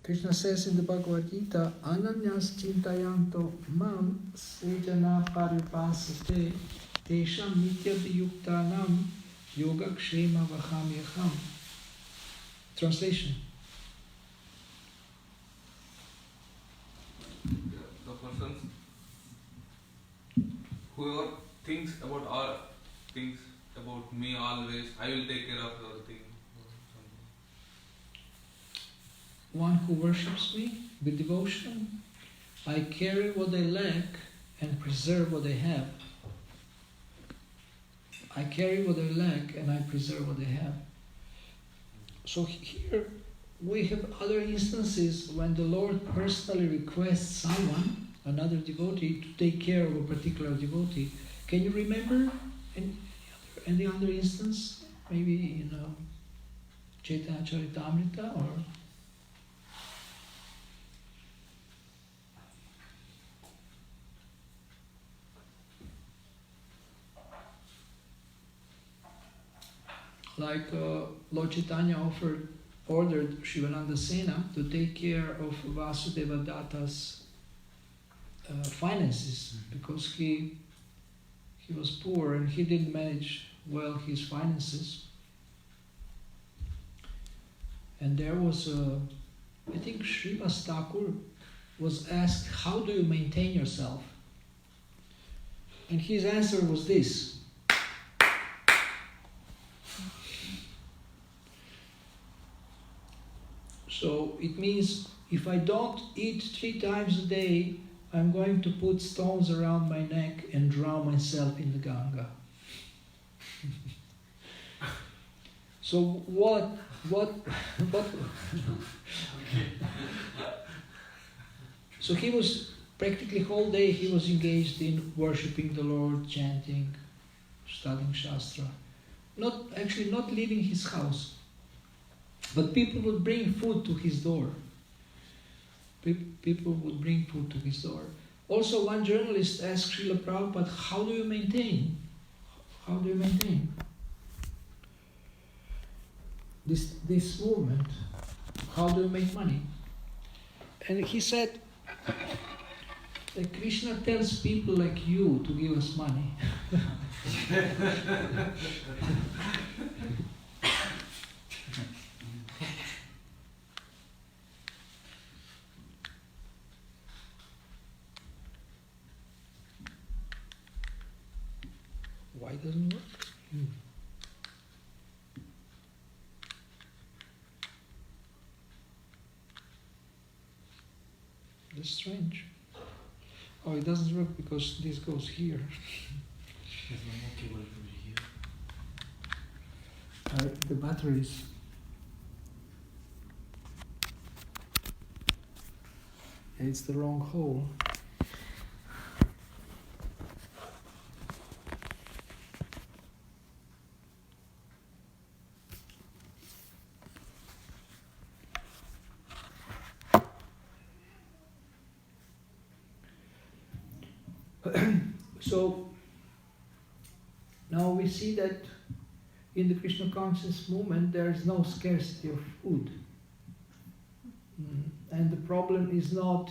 Krishna says in the Bhagavad Gita, Ananyas chintayanto mam sejana paripasate tesham nityabhiyuktanam yogakshema vachamyaham. Translation. The persons whoever thinks about all things about me always, I will take care of everything. One who worships me with devotion, I carry what they lack and preserve what they have. I carry what they lack and I preserve what they have. So here we have other instances when the Lord personally requests someone, another devotee, to take care of a particular devotee. Can you remember any other instance? Maybe in Chaitanya Charitamrita or... Like Lord Chaitanya ordered Shivananda Sena to take care of Vasudeva Datta's finances because he was poor and he didn't manage well his finances. And there was I think Srivas Thakur was asked, how do you maintain yourself? And his answer was this. So it means if I don't eat 3 times a day, I'm going to put stones around my neck and drown myself in the Ganga. So what? So he was practically whole day he was engaged in worshipping the Lord, chanting, studying Shastra, not leaving his house. But people would bring food to his door. People would bring food to his door. Also, one journalist asked Srila Prabhupada, how do you maintain this movement? How do you make money? And he said that Krishna tells people like you to give us money. Why doesn't it work? That's strange. Oh, it doesn't work because this goes here. There's no more cable over here. The batteries. It's the wrong hole. So now we see that in the Krishna conscious movement there is no scarcity of food. And the problem is not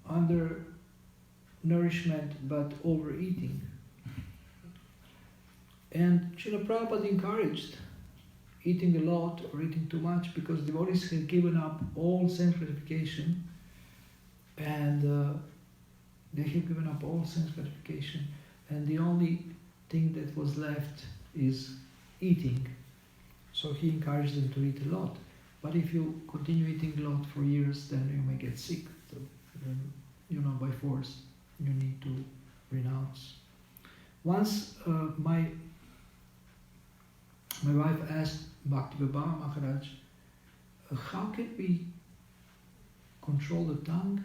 undernourishment but overeating. And Srila Prabhupada encouraged eating a lot or eating too much because devotees have given up all sense gratification and they have given up all sense gratification, and the only thing that was left is eating. So he encouraged them to eat a lot. But if you continue eating a lot for years, then you may get sick. So, by force, you need to renounce. Once my wife asked Bhaktivedanta Maharaj, how can we control the tongue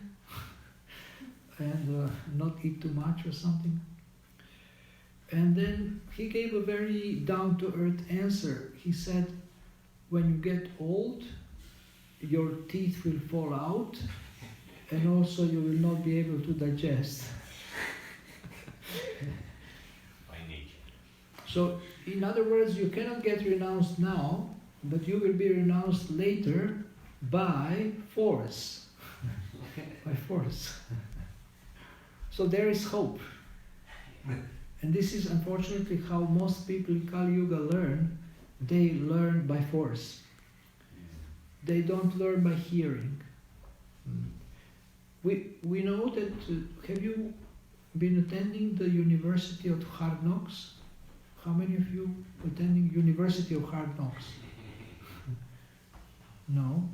and not eat too much or something? And then he gave a very down-to-earth answer. He said, when you get old, your teeth will fall out and also you will not be able to digest. So, in other words, you cannot get renounced now, but you will be renounced later by force. By force. So there is hope. And this is unfortunately how most people in Kali Yuga learn. They learn by force. They don't learn by hearing. We know that, have you been attending the University of Hard Knocks? How many of you attending University of Hard Knocks? No?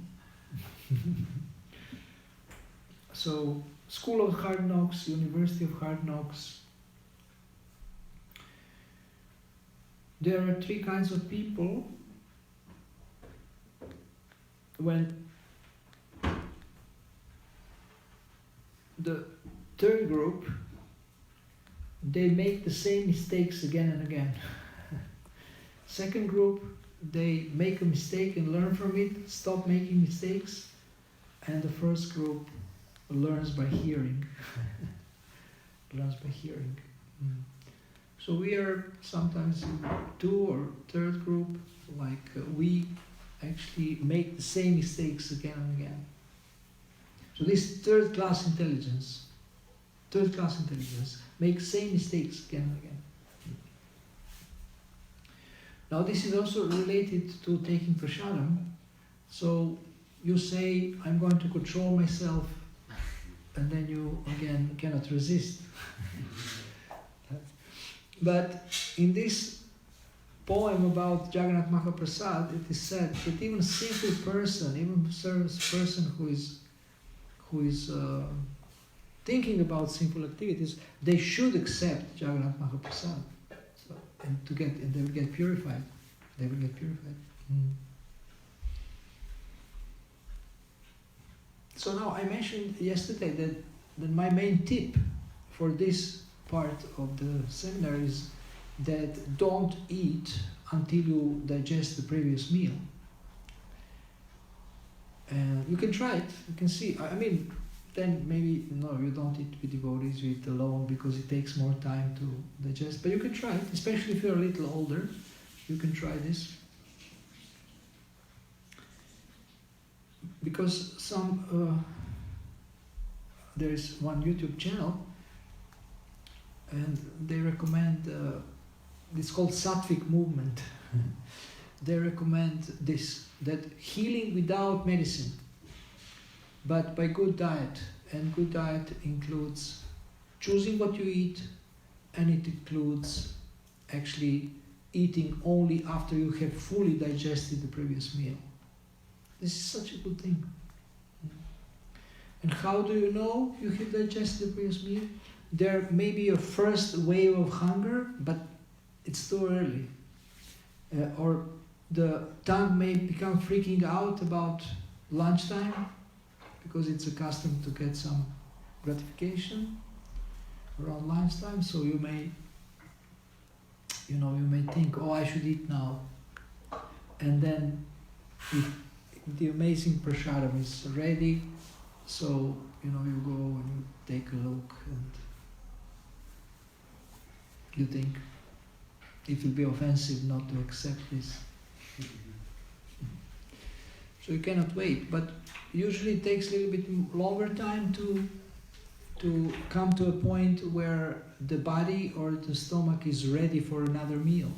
So, School of Hard Knocks, University of Hard Knocks. There are three kinds of people. When the third group, they make the same mistakes again and again. Second group, they make a mistake and learn from it, stop making mistakes. And the first group learns by hearing. Learns by hearing. So we are sometimes in two or third group, we actually make the same mistakes again and again. So this third class intelligence makes same mistakes again and again. Now this is also related to taking prasadam. So you say, I'm going to control myself, and then you again cannot resist. But in this poem about Jagannath Mahaprasad, it is said that even a simple person, even a service person who is thinking about simple activities, they should accept Jagannath Mahaprasad. So, and they will get purified. They will get purified. So now I mentioned yesterday that my main tip for this part of the seminar is that don't eat until you digest the previous meal. And you can try it, you can see. I mean, then maybe, no, you don't eat with devotees, you eat alone because it takes more time to digest. But you can try it, especially if you're a little older. You can try this. Because there is one YouTube channel and they recommend, it's called Sastric movement. They recommend this, that healing without medicine, but by good diet. And good diet includes choosing what you eat, and it includes actually eating only after you have fully digested the previous meal. This is such a good thing. And how do you know you have digested the previous meal? There may be a first wave of hunger, but it's too early. Or the tongue may become freaking out about lunchtime because it's accustomed to get some gratification around lunchtime. So you may think, oh, I should eat now. And then if the amazing prasadam is ready, so you go and you take a look and you think it will be offensive not to accept this. So you cannot wait, but usually it takes a little bit longer time to come to a point where the body or the stomach is ready for another meal.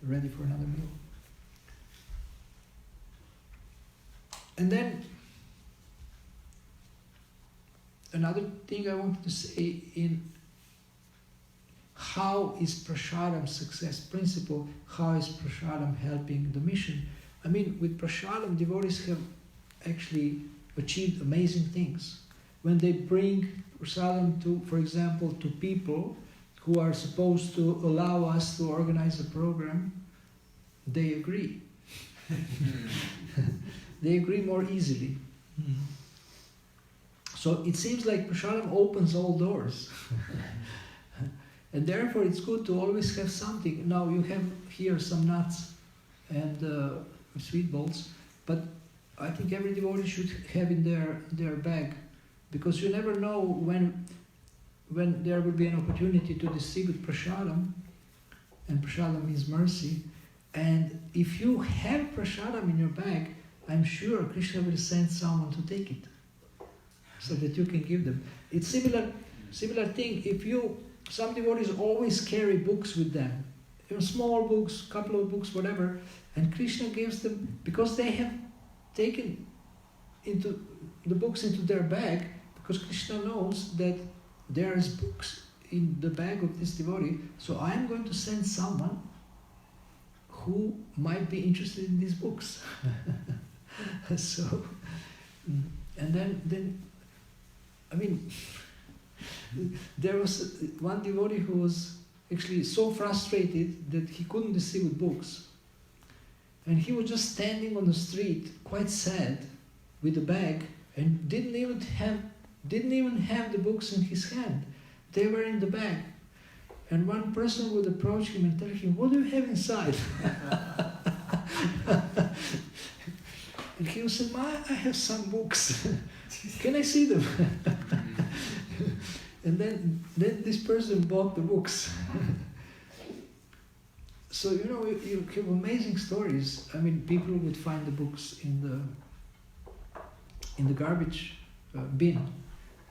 Ready for another meal. And then another thing I wanted to say in how is prasadam success principle, how is prasadam helping the mission? I mean, with prasadam, devotees have actually achieved amazing things. When they bring prasadam to, for example, to people who are supposed to allow us to organize a program, they agree. They agree more easily. So it seems like prasadam opens all doors. And therefore it's good to always have something. Now you have here some nuts and sweet balls, but I think every devotee should have in their bag, because you never know when there will be an opportunity to distribute prasadam, and prasadam means mercy. And if you have prasadam in your bag, I'm sure Krishna will send someone to take it, so that you can give them. It's similar thing. If some devotees always carry books with them, small books, couple of books, whatever, and Krishna gives them, because they have taken into the books into their bag, because Krishna knows that there is books in the bag of this devotee, so I am going to send someone who might be interested in these books. So, and then, I mean, there was one devotee who was actually so frustrated that he couldn't distribute books. And he was just standing on the street, quite sad, with a bag, and didn't even have the books in his hand. They were in the bag. And one person would approach him and tell him, "What do you have inside?" And he would say, "I have some books. Can I see them?" And then this person bought the books. So, you have amazing stories. I mean, people would find the books in the garbage bin.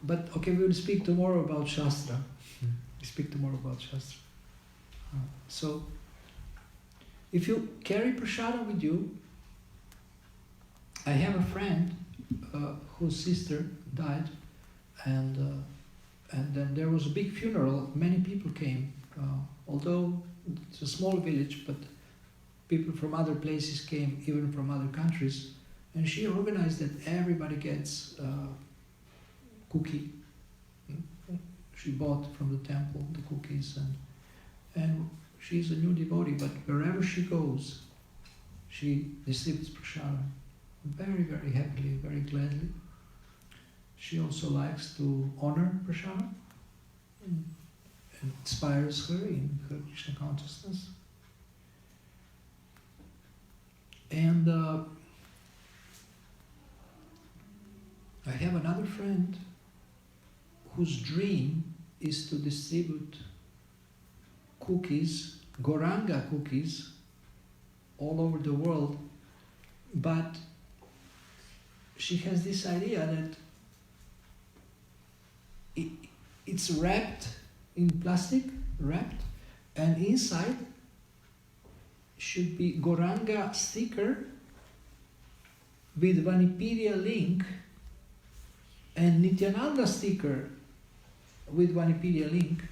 But okay, we will speak tomorrow about Shastra. We speak tomorrow about Shastra. So, if you carry Prasada with you, I have a friend whose sister died, and then there was a big funeral. Many people came, although it's a small village, but people from other places came, even from other countries. And she organized that everybody gets cookie. She bought from the temple the cookies, and she's a new devotee, but wherever she goes, she distributes prasada very, very happily, very gladly. She also likes to honor prasada. It inspires her in her Krishna consciousness. And I have another friend whose dream is to distribute cookies, Gauranga cookies, all over the world, but she has this idea that it's wrapped in plastic, and inside should be Gauranga sticker with Vanipedia link and Nityananda sticker with Vanipedia link.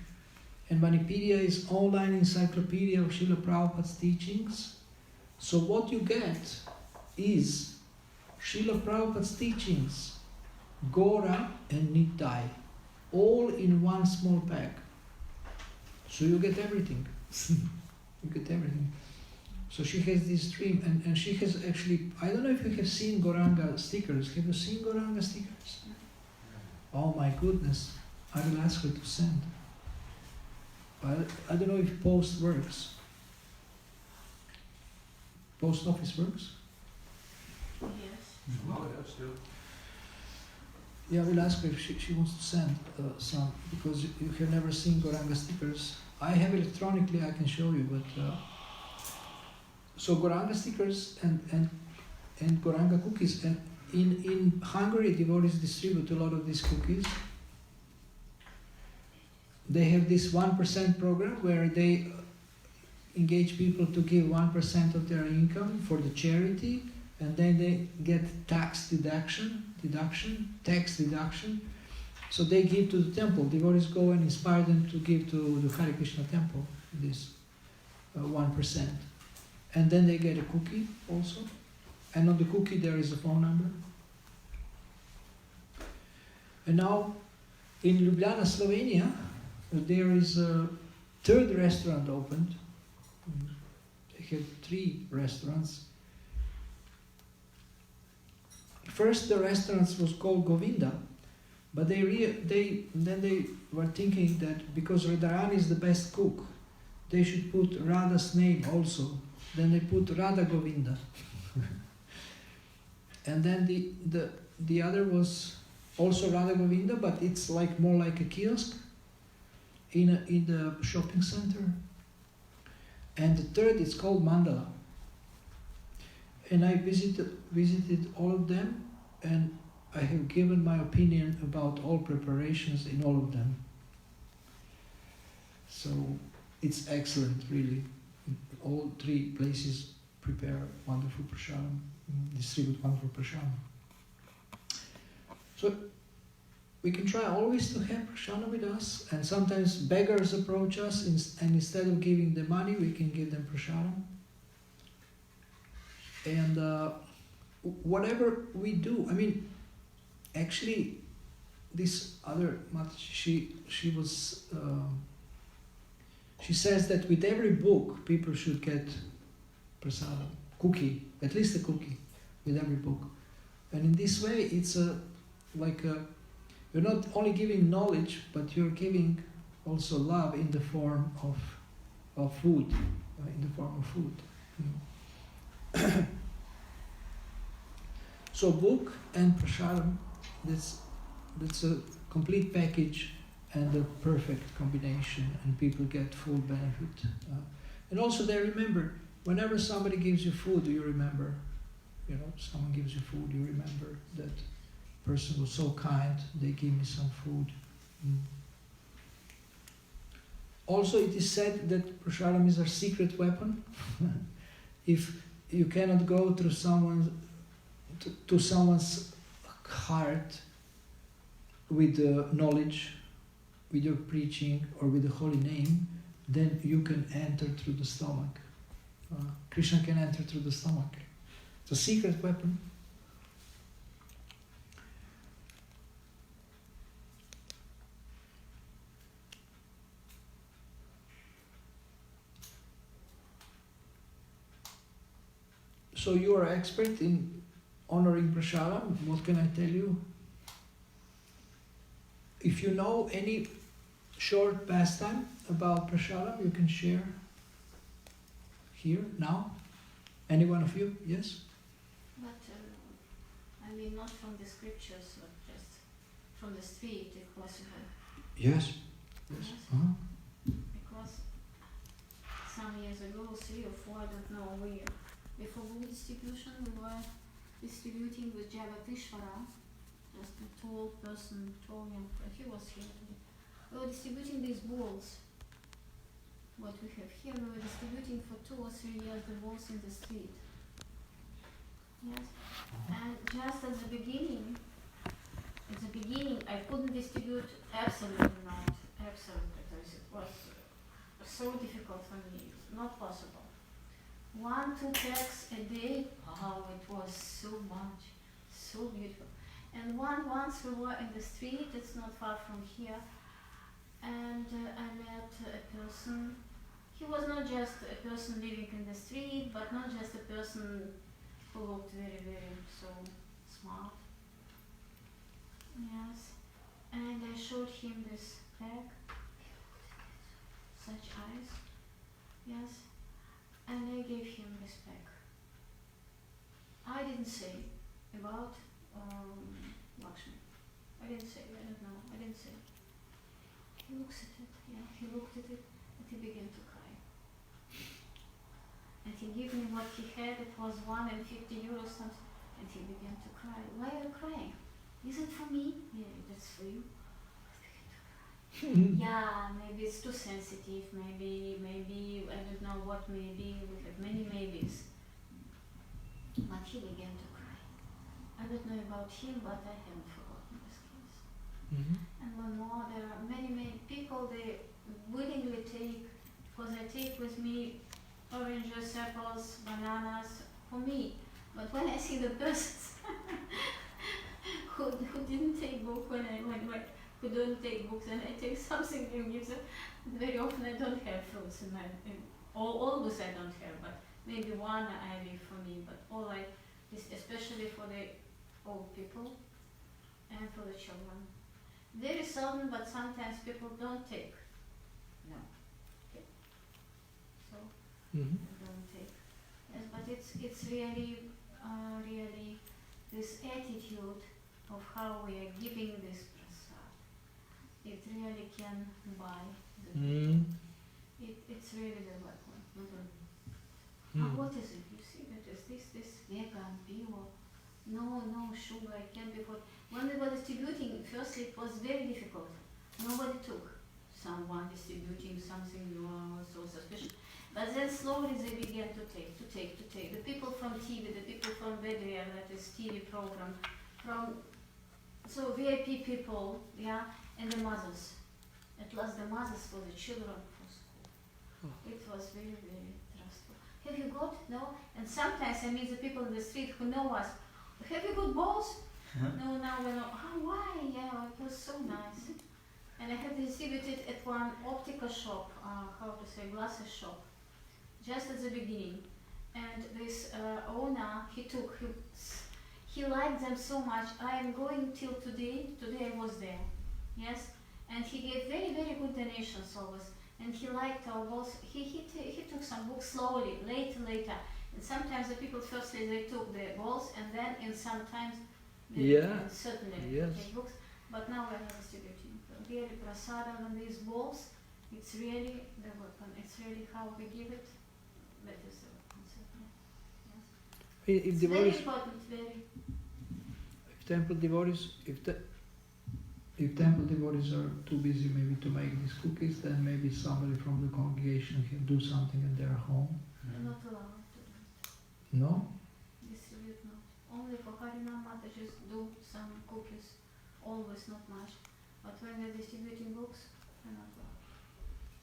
And Vanipedia is online encyclopedia of Srila Prabhupada's teachings. So what you get is Srila Prabhupada's teachings, Gaura and Nitai, all in one small pack. So you get everything. You get everything. So she has this dream, and she has actually, I don't know if you have seen Gauranga stickers. Have you seen Gauranga stickers? Oh my goodness. I will ask her to send. I don't know if post works. Post office works? Yes. Oh, yeah, still. Yeah, we'll ask her if she wants to send some, because you have never seen Gauranga stickers. I have electronically, I can show you, but so Gauranga stickers and Gauranga cookies, and in Hungary devotees distribute a lot of these cookies. They have this 1% program where they engage people to give 1% of their income for the charity, and then they get tax deduction. So they give to the temple. Devotees go and inspire them to give to the Hare Krishna temple, this 1%. And then they get a cookie also. And on the cookie there is a phone number. And now in Ljubljana, Slovenia, there is a third restaurant opened. They have 3 restaurants. First, the restaurants was called Govinda, but then they were thinking that because Radharani is the best cook, they should put Radha's name also. Then they put Radha Govinda. And then the other was also Radha Govinda, but it's like more like a kiosk in the shopping center. And the third is called Mandala. and I visited all of them, and I have given my opinion about all preparations in all of them. So it's excellent, really. All three places prepare wonderful prasadam, distribute wonderful prasadam. So we can try always to have prasadam with us, and sometimes beggars approach us, and instead of giving them money, we can give them prasadam. And whatever we do, I mean, actually, this other Mat, she says that with every book, people should get prasadam, cookie, at least a cookie, with every book. And in this way, it's you're not only giving knowledge, but you're giving also love in the form of food, in the form of food. You know. So book and prasadam, that's a complete package and a perfect combination, and people get full benefit. And also they remember, whenever somebody gives you food, you remember, someone gives you food, you remember that person was so kind, they gave me some food. Also it is said that prasadam is our secret weapon. If you cannot go through to someone's heart with knowledge, with your preaching or with the holy name, then you can enter through the stomach. Krishna can enter through the stomach. It's a secret weapon. So you are expert in honoring prasadam. What can I tell you? If you know any short pastime about prasadam, you can share here, now. Any one of you? Yes? But, I mean, not from the scriptures, but just from the street, if possible. Yes. Yes. Uh-huh. Because some years ago, 3 or 4, I don't know where, before book distribution, we were distributing with Jagatishvara, just a tall person, tall young person, he was here today. We were distributing these balls, what we have here, we were distributing for 2 or 3 years the balls in the street. Yes, and just at the beginning, I couldn't distribute, absolutely not, because it was so difficult for me, not possible. 1-2 packs a day, oh, it was so much, so beautiful. And once we were in the street, it's not far from here, and I met a person. He was not just a person living in the street, but not just a person who looked very, very so smart. Yes, and I showed him this pack, such eyes, yes, and I gave him this pack. I didn't say about Lakshmi. I didn't say, I don't know, I didn't say. He looks at it, yeah, he looked at it, and he began to cry. And he gave me what he had, it was €1 and €50 something, and he began to cry. Why are you crying? Is it for me? Yeah, that's for you. Yeah, maybe it's too sensitive, maybe, I don't know what, maybe, we have many maybes. But he began to cry. I don't know about him, but I haven't forgotten this case. And one more, there are many people, they willingly take, because I take with me oranges, apples, bananas, for me. But when I see the persons who didn't take book, who don't take books, and I take something you give them, very often I don't have fruits in my, always I don't have, but maybe one I leave for me, but all I, especially for the old people and for the children. Very seldom, but sometimes people don't take. No. Okay. So, they don't take. Yes, but it's really, really this attitude of how we are giving this prasad. It really can buy the people. It's really the weapon. What is it? You see that is this vegan, pure, no sugar, it can't be put. When we were distributing, firstly it was very difficult. Nobody took. Someone distributing something so suspicious. But then slowly they began to take. The people from TV, the people from Bedria, that is TV program, from so VIP people, yeah, and the mothers. At last the mothers for the children for school. It was very, very trustful. Have you got? No? And sometimes I meet the people in the street who know us. Have you got balls? No, now we know. Oh, why? Yeah, it was so nice. And I had distributed at one optical shop, glasses shop, just at the beginning. And this owner, he liked them so much. I am going till today. Today I was there, yes. And he gave very, very good donations always. And he liked our balls. He took some books slowly, later. And sometimes the people firstly they took the balls, and then in sometimes they certainly take books. But now we are distributing. Really, Prasada on these balls, it's really the weapon. It's really how we give it. That is the weapon, certainly. Yes. If It's devotees, very important, very. If temple devotees are too busy maybe to make these cookies, then maybe somebody from the congregation can do something in their home. We're not allowed to do it. No? Distribute not. Only for Harinam Mata just do some cookies. Always not much. But when we're distributing books, we're not allowed.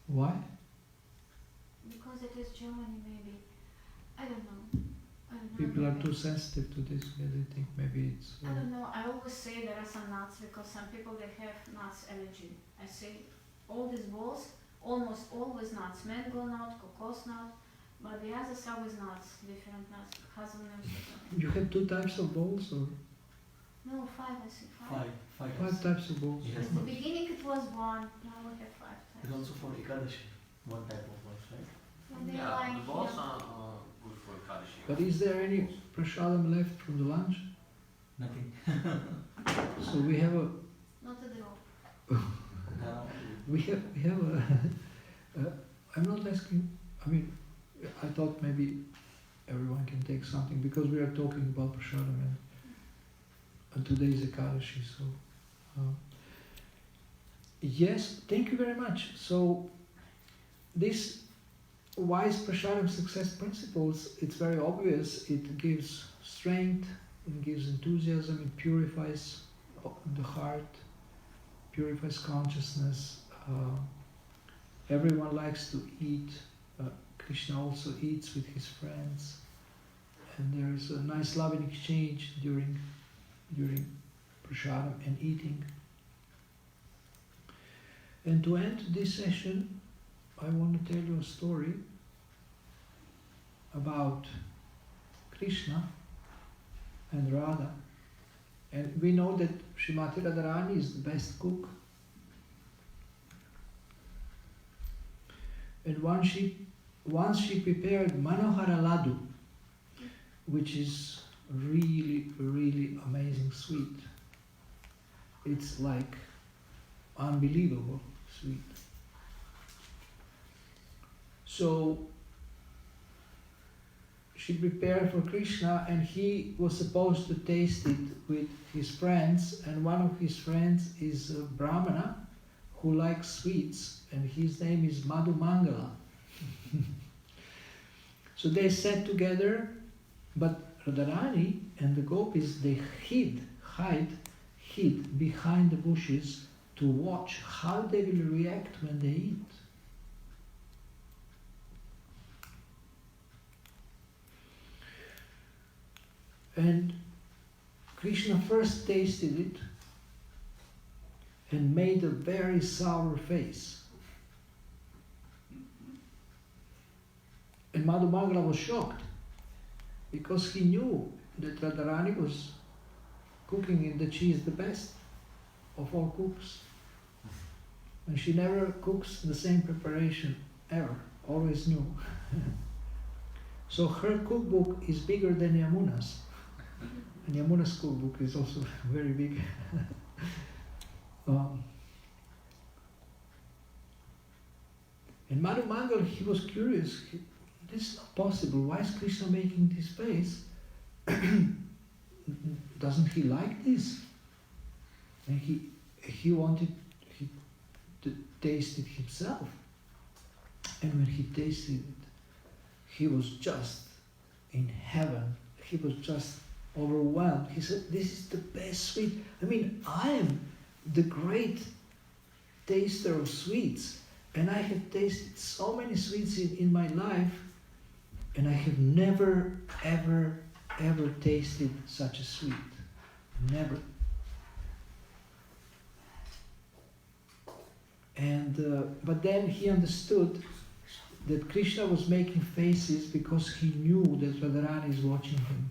Why? Because it is Germany maybe. I don't know. People are maybe. too sensitive to this. They think maybe it's. I don't know. I always say there are some nuts because some people they have nuts allergy. I say all these balls, almost always nuts. Mango nut, cocos nut, but the others are with nuts, different nuts, hazelnuts. You have two types of bowls or No, 5 I see, 5. five types of bowls? Yes. At the beginning it was 1, now we have 5 It's types. also for Ekadashi, one type of balls, right? When they Yeah, like, the balls yeah. are good for Kadashi. But is there any prasadam left from the lunch? Nothing. So we have a Not a drop. Uh, I'm not asking. I mean, I thought maybe everyone can take something because we are talking about prasadam and today is Ekadashi. So yes, thank you very much. So this wise prasadam success principles, it's very obvious. It gives strength, it gives enthusiasm, it purifies the heart, purifies consciousness. Everyone likes to eat. Krishna also eats with his friends, and there's a nice loving exchange during prasadam and eating. And to end this session, I want to tell you a story about Krishna and Radha. And we know that Srimati Radharani is the best cook. And once she prepared Manohara Ladu, which is really, really amazing sweet. It's like unbelievable sweet. So she prepared for Krishna, and he was supposed to taste it with his friends, and one of his friends is a Brahmana who likes sweets, and his name is Madhu Mangala. So they sat together, but Radharani and the gopis, they hid behind the bushes to watch how they will react when they eat. And Krishna first tasted it and made a very sour face. And Madhu Mangala was shocked because he knew that Radharani was cooking in that she is the best of all cooks. And she never cooks the same preparation ever, always new. So her cookbook is bigger than Yamuna's. And Yamuna's cookbook is also very big. And Madhu Mangal, he was curious. this is not possible. Why is Krishna making this face? Doesn't he like this? And he wanted to taste it himself. And when he tasted it, he was just in heaven. He was just overwhelmed. He said, this is the best sweet. I mean, I am the great taster of sweets. And I have tasted so many sweets in my life. And I have never, ever, ever tasted such a sweet. Never. And but then he understood that Krishna was making faces because he knew that Radharani is watching him.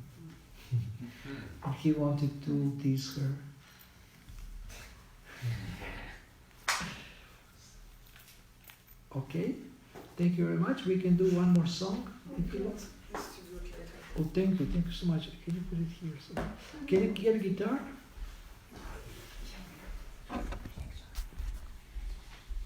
And he wanted to tease her. Okay, thank you very much. We can do one more song if you want. Oh, thank you so much. Can you put it here? So, can you get a guitar?